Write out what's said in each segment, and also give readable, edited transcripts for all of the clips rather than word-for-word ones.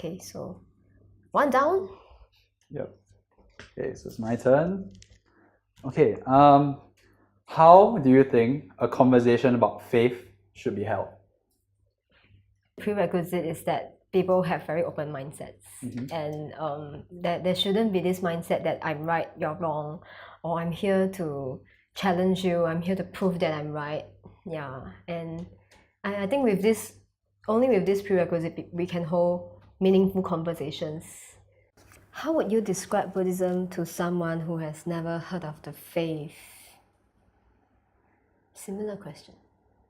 Okay, so one down. Yep. Okay, so it's my turn. Okay, how do you think a conversation about faith should be held? Prerequisite is that people have very open mindsets, and that there shouldn't be this mindset that I'm right, you're wrong, or I'm here to challenge you, I'm here to prove that I'm right. Yeah, and I think with this, only with this prerequisite, we can hold meaningful conversations. How would you describe Buddhism to someone who has never heard of the faith? Similar question.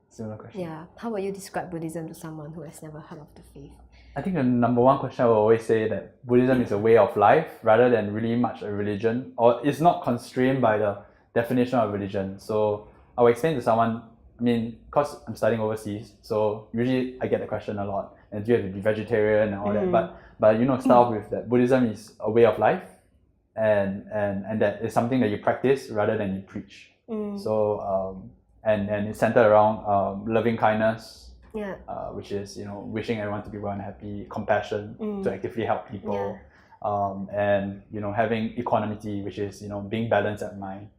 Similar question. Yeah. How would you describe Buddhism to someone who has never heard of the faith? I think the number one question I will always say that Buddhism is a way of life rather than really much a religion, or it's not constrained by the definition of religion. So I will explain to someone, I mean, because I'm studying overseas, so usually I get the question a lot, and do you have to be vegetarian and all that, but you know, start off with that Buddhism is a way of life, and that is something that you practice rather than you preach. So and it's centered around loving kindness, Yeah. which is, you know, wishing everyone to be well and happy, compassion to actively help people, and, you know, having equanimity, which is, you know, being balanced at mind,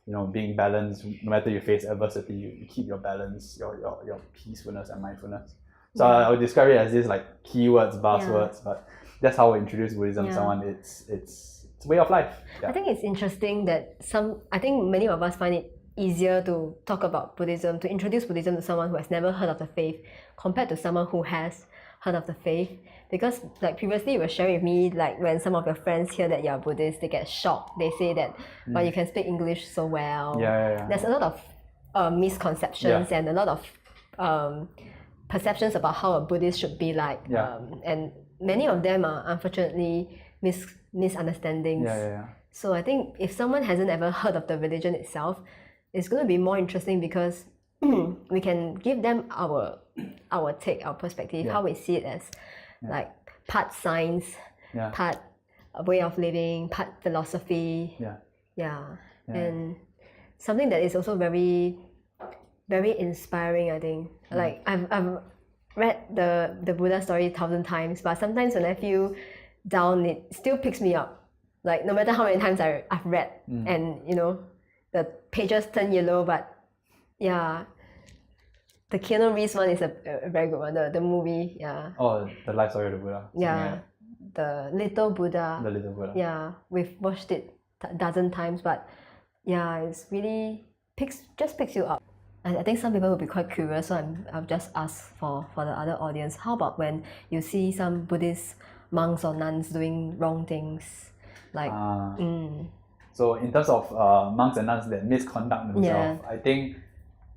you know, being balanced no matter you face adversity, you keep your balance, your peacefulness and mindfulness. So I would describe it as these like keywords, buzzwords, but that's how we introduce Buddhism to someone. It's a way of life. I think it's interesting that I think many of us find it easier to talk about Buddhism, to introduce Buddhism to someone who has never heard of the faith compared to someone who has heard of the faith. Because like previously you were sharing with me, like when some of your friends hear that you're Buddhist, they get shocked. They say that, but you can speak English so well. There's a lot of misconceptions and a lot of perceptions about how a Buddhist should be like. And many of them are unfortunately misunderstandings. So I think if someone hasn't ever heard of the religion itself, it's going to be more interesting because we can give them our take, our perspective, how we see it as like part science, part a way of living, part philosophy. And something that is also very, very inspiring, I think. Like I've read the Buddha story 1,000 times, but sometimes when I feel down, it still picks me up. Like no matter how many times I've read, and you know, the pages turn yellow, but the Keanu Reeves one is a very good one, the movie. Oh, the life story of the Buddha. The Little Buddha. The Little Buddha. We've watched it a dozen times, but it's really picks you up. I think some people will be quite curious, so I'll just ask for the other audience, how about when you see some Buddhist monks or nuns doing wrong things? Like So in terms of monks and nuns that misconduct themselves, I think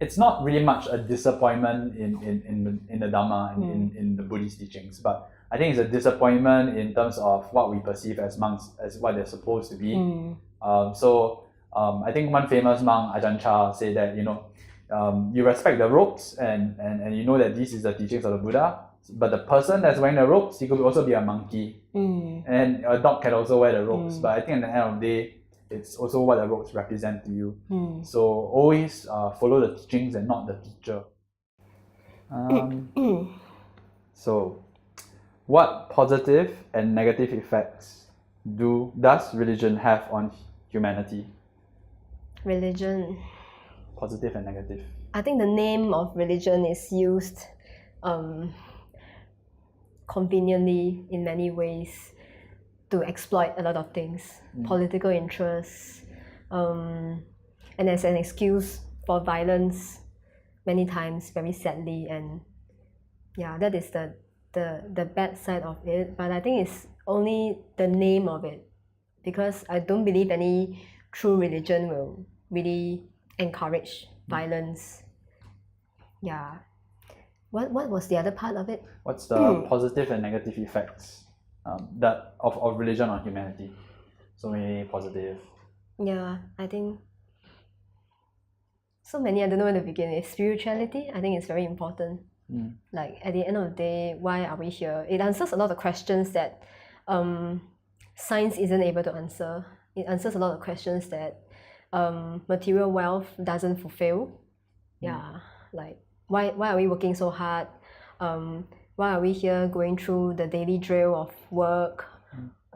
it's not really much a disappointment in the Dhamma and in the Buddhist teachings, but I think it's a disappointment in terms of what we perceive as monks, as what they're supposed to be. I think one famous monk, Ajahn Chah, said that, you know, you respect the robes and you know that this is the teachings of the Buddha, but the person that's wearing the robes, he could also be a monkey, and a dog can also wear the robes. But I think at the end of the day, it's also what the robes represent to you. So always follow the teachings and not the teacher. So what positive and negative effects does religion have on humanity? Religion. Positive and negative. I think the name of religion is used conveniently in many ways to exploit a lot of things, political interests, and as an excuse for violence many times, very sadly. And that is the bad side of it. But I think it's only the name of it, because I don't believe any true religion will really encourage violence. What was the other part of it? What's the positive and negative effects that of religion on humanity? So many positive. I think so many. I don't know where to begin. Spirituality, I think it's very important. Like at the end of the day, why are we here? It answers a lot of questions that science isn't able to answer. It answers a lot of questions that material wealth doesn't fulfill. Like why are we working so hard? why are we here going through the daily drill of work,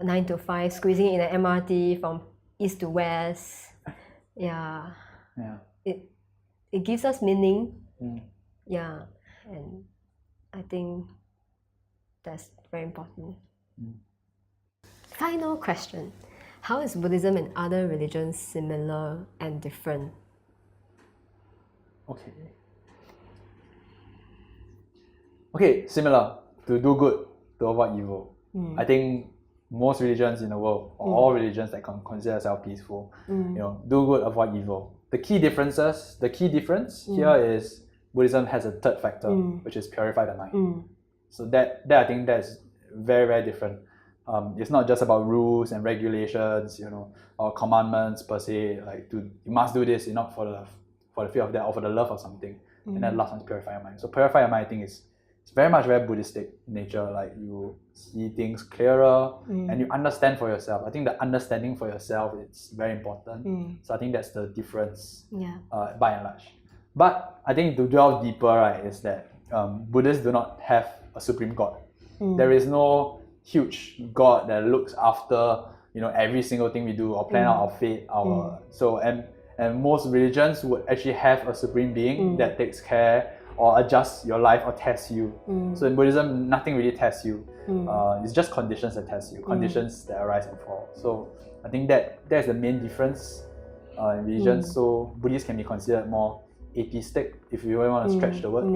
9 to 5, squeezing in the MRT from east to west? Yeah. Yeah. It gives us meaning. Mm. Yeah. And I think that's very important. Final question. How is Buddhism and other religions similar and different? Okay, similar. To do good, to avoid evil. I think most religions in the world, or all religions that consider themselves peaceful, do good, avoid evil. The key difference here is Buddhism has a third factor, which is purify the mind. So that I think that's very, very different. It's not just about rules and regulations, or commandments per se. Like you must do this, not for the fear of that or for the love of something. And then last one is purify your mind. So purify your mind, I think it's very much very Buddhistic nature. Like you see things clearer and you understand for yourself. I think the understanding for yourself is very important. So I think that's the difference, by and large. But I think to delve deeper, right, is that Buddhists do not have a supreme God. There is no huge God that looks after every single thing we do or plan out our fate. And most religions would actually have a supreme being that takes care or adjusts your life or tests you. So in Buddhism, nothing really tests you. It's just conditions that test you, conditions that arise and fall. So I think that's the main difference in religions. So Buddhists can be considered more atheistic, if you really want to stretch the word.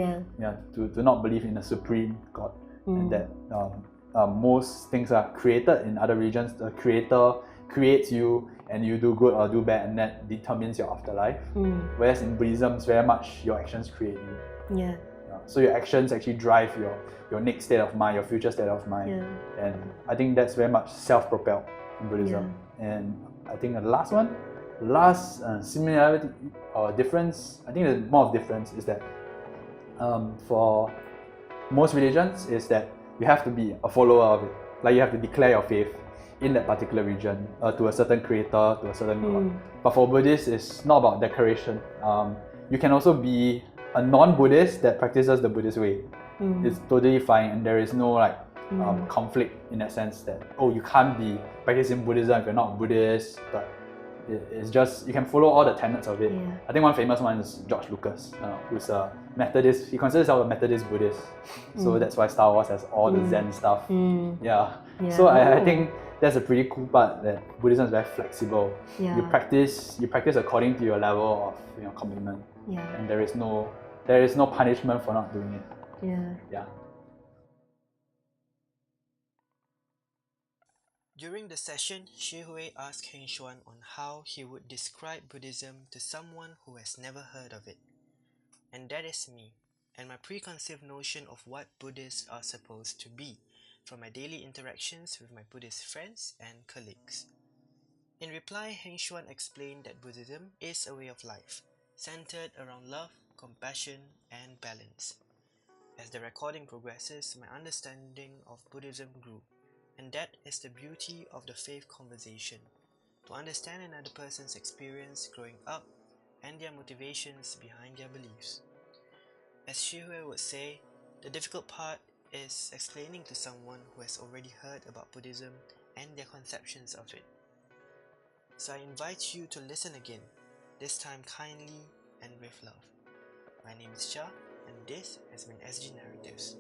To not believe in a supreme God, and that most things are created in other religions. The creator creates you and you do good or do bad, and that determines your afterlife. Whereas in Buddhism, it's very much your actions create you. So your actions actually drive your next state of mind, your future state of mind. And I think that's very much self-propelled in Buddhism. And I think the last similarity or difference, I think the more of difference is that for most religions is that you have to be a follower of it. Like you have to declare your faith in that particular region to a certain creator, to a certain God. But for Buddhists, it's not about declaration. You can also be a non-Buddhist that practices the Buddhist way. It's totally fine, and there is no conflict in that sense that you can't be practicing Buddhism if you're not Buddhist. But it's just you can follow all the tenets of it. I think one famous one is George Lucas, who's a Methodist. He considers himself a Methodist Buddhist, so that's why Star Wars has all the Zen stuff. So I think that's a pretty cool part, that Buddhism is very flexible. You practice according to your level of commitment, and there is no punishment for not doing it. During the session, Shi Hui asked Heng Xuan on how he would describe Buddhism to someone who has never heard of it. And that is me, and my preconceived notion of what Buddhists are supposed to be, from my daily interactions with my Buddhist friends and colleagues. In reply, Heng Xuan explained that Buddhism is a way of life, centered around love, compassion, and balance. As the recording progresses, my understanding of Buddhism grew. And that is the beauty of the faith conversation, to understand another person's experience growing up and their motivations behind their beliefs. As Shi Hui would say, the difficult part is explaining to someone who has already heard about Buddhism and their conceptions of it. So I invite you to listen again, this time kindly and with love. My name is Cha, and this has been SG Narratives.